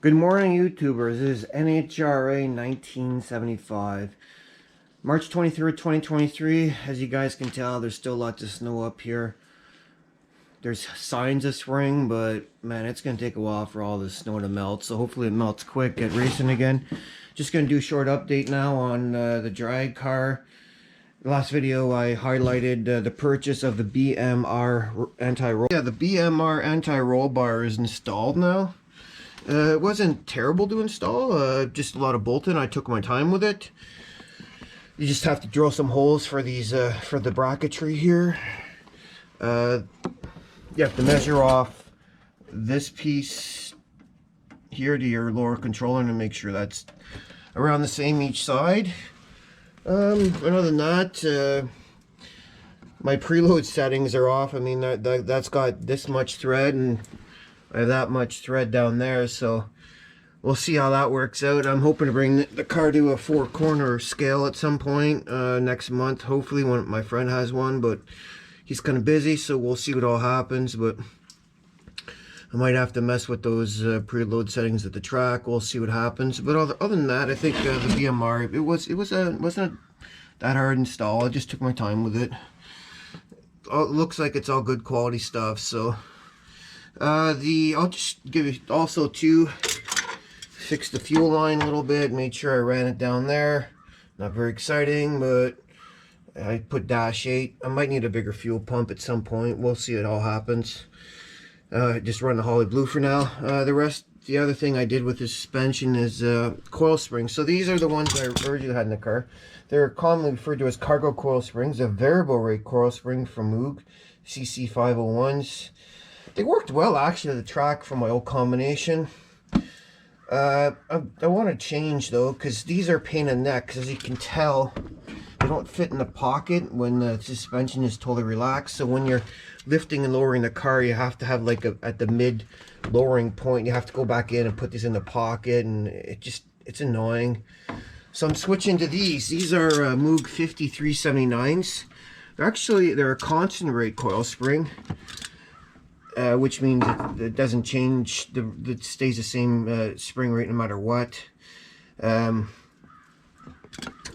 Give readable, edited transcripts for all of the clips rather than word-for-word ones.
Good morning, YouTubers. This is NHRA 1975. March 23rd, 2023. As you guys can tell, there's still lots of snow up here. There's signs of spring, but man, it's going to take a while for all this snow to melt. So hopefully it melts quick, get racing again. Just going to do a short update now on the drag car. Last video I highlighted the purchase of the BMR anti-roll. Yeah, the BMR anti-roll bar is installed now. It wasn't terrible to install, just a lot of bolting. I took my time with it. You just have to drill some holes for these, for the bracketry here. You have to measure off this piece here to your lower controller to make sure that's around the same each side. Other than that, my preload settings are off. I mean, that's got this much thread and I have that much thread down there, so we'll see how that works out. I'm hoping to bring the car to a 4-corner scale at some point next month, hopefully, when my friend has one, but he's kind of busy, so we'll see what all happens. But I might have to mess with those preload settings at the track. We'll see what happens. But other than that, I think the BMR, it wasn't that hard to install. I just took my time with it. It looks like it's all good quality stuff, so I'll just give you also fix the fuel line a little bit, made sure I ran it down there. Not very exciting, but I put -8. I might need a bigger fuel pump at some point. We'll see it all happens. Just run the Holly Blue for now. The other thing I did with the suspension is coil springs. So these are the ones I originally had in the car. They're commonly referred to as cargo coil springs, a variable rate coil spring from Moog CC501s. They worked well actually at the track for my old combination. I want to change though, because these are pain in the neck. As you can tell, they don't fit in the pocket when the suspension is totally relaxed. So when you're lifting and lowering the car, you have to have like at the mid lowering point, you have to go back in and put these in the pocket, and it's annoying. So I'm switching to these. These are Moog 5379s. They're a constant rate coil spring. Which means it doesn't change, it stays the same spring rate no matter what.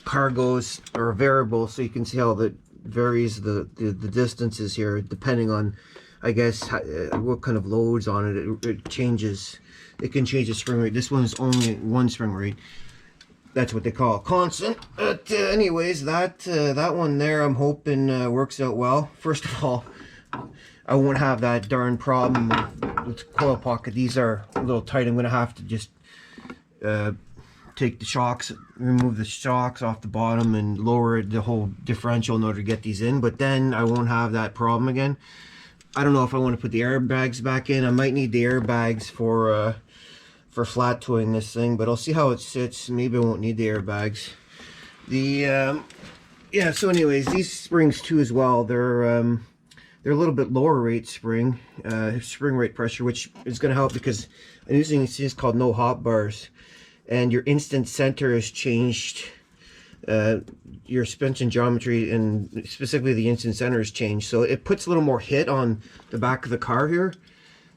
Cargos are variable, so you can see how that varies the distances here depending on, I guess, what kind of loads on it. It changes. It can change the spring rate. This one is only one spring rate. That's what they call a constant. But anyways, that one there, I'm hoping works out well. First of all, I won't have that darn problem with coil pocket. These are a little tight. I'm going to have to just take the shocks, remove the shocks off the bottom and lower the whole differential in order to get these in. But then I won't have that problem again. I don't know if I want to put the airbags back in. I might need the airbags for flat towing this thing, but I'll see how it sits. Maybe I won't need the airbags. Yeah, so anyways, these springs too as well, they're a little bit lower rate spring rate pressure, which is going to help because I'm using these called no hop bars, and your instant center has changed. Your suspension geometry and specifically the instant center has changed, so it puts a little more hit on the back of the car here.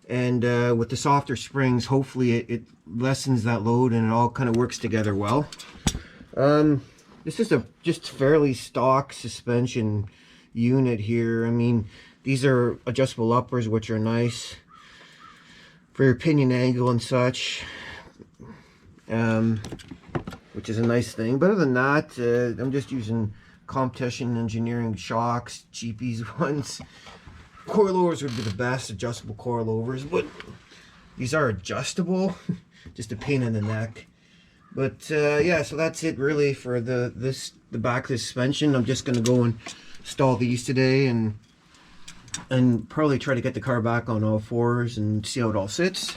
And with the softer springs, hopefully it lessens that load and it all kind of works together well. This is just fairly stock suspension unit here. I mean, these are adjustable uppers, which are nice for your pinion angle and such, which is a nice thing. But other than that, I'm just using Competition Engineering shocks, cheapies ones. Coilovers would be the best, adjustable coilovers, but these are adjustable. Just a pain in the neck. But yeah, so that's it really for the back of the suspension. I'm just going to go and install these today and probably try to get the car back on all fours and see how it all sits.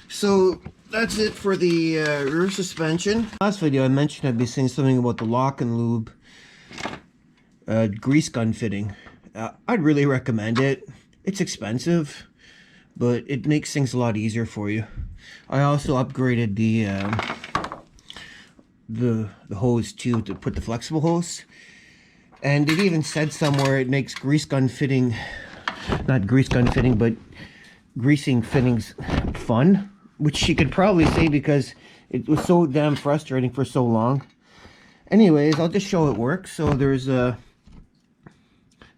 So that's it for the rear suspension. Last video I mentioned I'd be saying something about the lock and lube grease gun fitting. I'd really recommend it. It's expensive, but it makes things a lot easier for you. I also upgraded the hose too, to put the flexible hose. And it even said somewhere it makes grease gun fitting, not grease gun fitting, but greasing fittings fun. which she could probably say because it was so damn frustrating for so long. Anyways, I'll just show it works. So there's a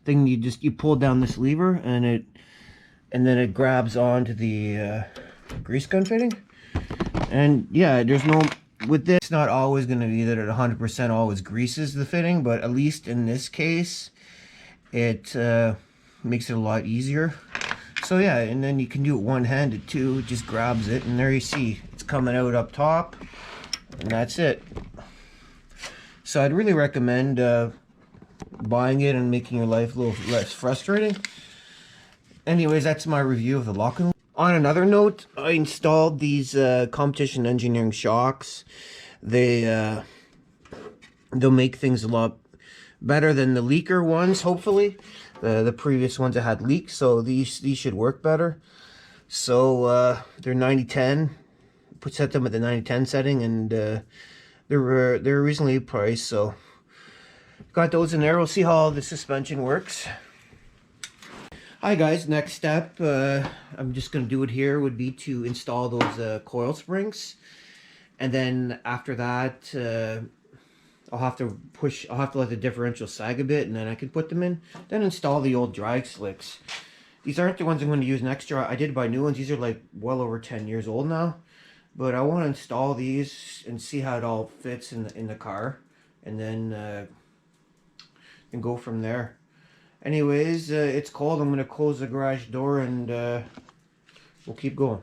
thing, you pull down this lever and then it grabs onto the grease gun fitting. And yeah, there's no, with this, it's not always going to be that it 100% always greases the fitting, but at least in this case, it makes it a lot easier. So yeah, and then you can do it one-handed too. It just grabs it, and there you see it's coming out up top, and that's it. So I'd really recommend buying it and making your life a little less frustrating. Anyways, that's my review of the Lock-N-Load. On another note, I installed these Competition Engineering shocks. They'll make things a lot better than the leaker ones, hopefully. The previous ones that had leaks, so these should work better. So they're 90-10. Set them at the 90-10 setting, and they're reasonably priced. So got those in there. We'll see how the suspension works. Hi guys, next step, I'm just going to do it here, would be to install those coil springs. And then after that, I'll have to let the differential sag a bit, and then I can put them in. Then install the old drag slicks. These aren't the ones I'm going to use next year. I did buy new ones. These are like well over 10 years old now. But I want to install these and see how it all fits in the car. And then go from there. Anyways, it's cold. I'm going to close the garage door and we'll keep going.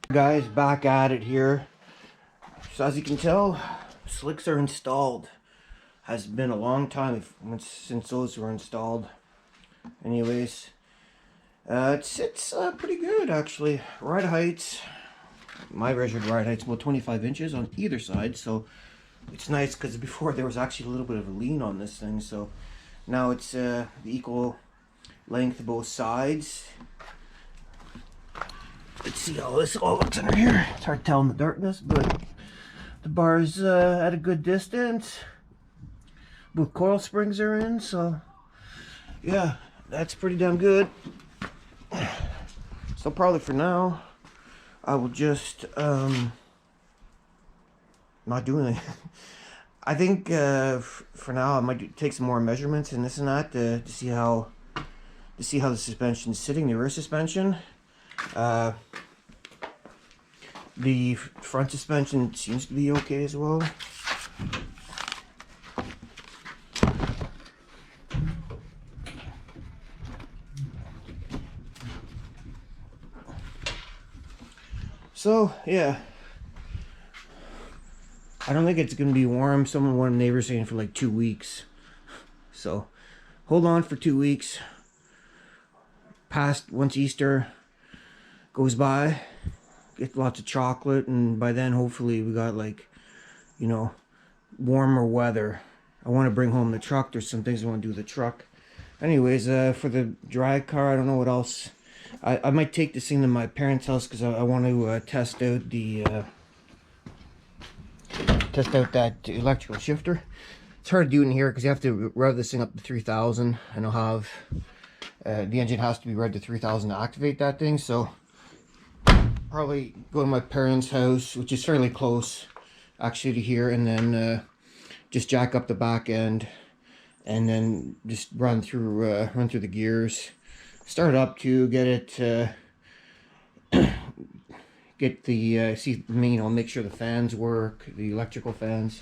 Guys, back at it here. So as you can tell, slicks are installed. Has been a long time since those were installed. Anyways, it's pretty good actually. Ride heights, my measured ride height's about 25 inches on either side, so it's nice because before there was actually a little bit of a lean on this thing, so now it's the equal length of both sides. Let's see how this all looks under here. It's hard to tell in the darkness, but the bar's at a good distance. Both coil springs are in, so yeah, that's pretty damn good. So probably for now, I will just not do anything. I think for now I might take some more measurements and this and that to see how the suspension is sitting, the rear suspension. The front suspension seems to be okay as well. So yeah, I don't think it's going to be warm. One of the neighbors saying for like 2 weeks. So hold on for 2 weeks. Once Easter goes by, get lots of chocolate, and by then hopefully we got like, you know, warmer weather. I want to bring home the truck. There's some things I want to do with the truck. Anyways, for the drag car, I don't know what else. I might take this thing to my parents' house because I want to test out that electrical shifter. It's hard to do in here because you have to rev this thing up to 3,000, and I'll have the engine has to be rev to 3,000 to activate that thing. So probably go to my parents' house, which is fairly close actually to here, and then just jack up the back end and then just run through the gears, start up to get it get the make sure the fans work, the electrical fans,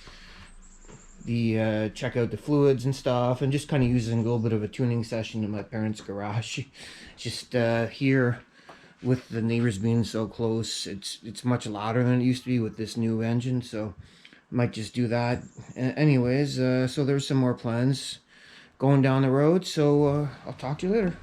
check out the fluids and stuff, and just kind of using a little bit of a tuning session in my parents' garage. Just here, with the neighbors being so close, it's much louder than it used to be with this new engine, so might just do that. Anyways, so there's some more plans going down the road, so I'll talk to you later.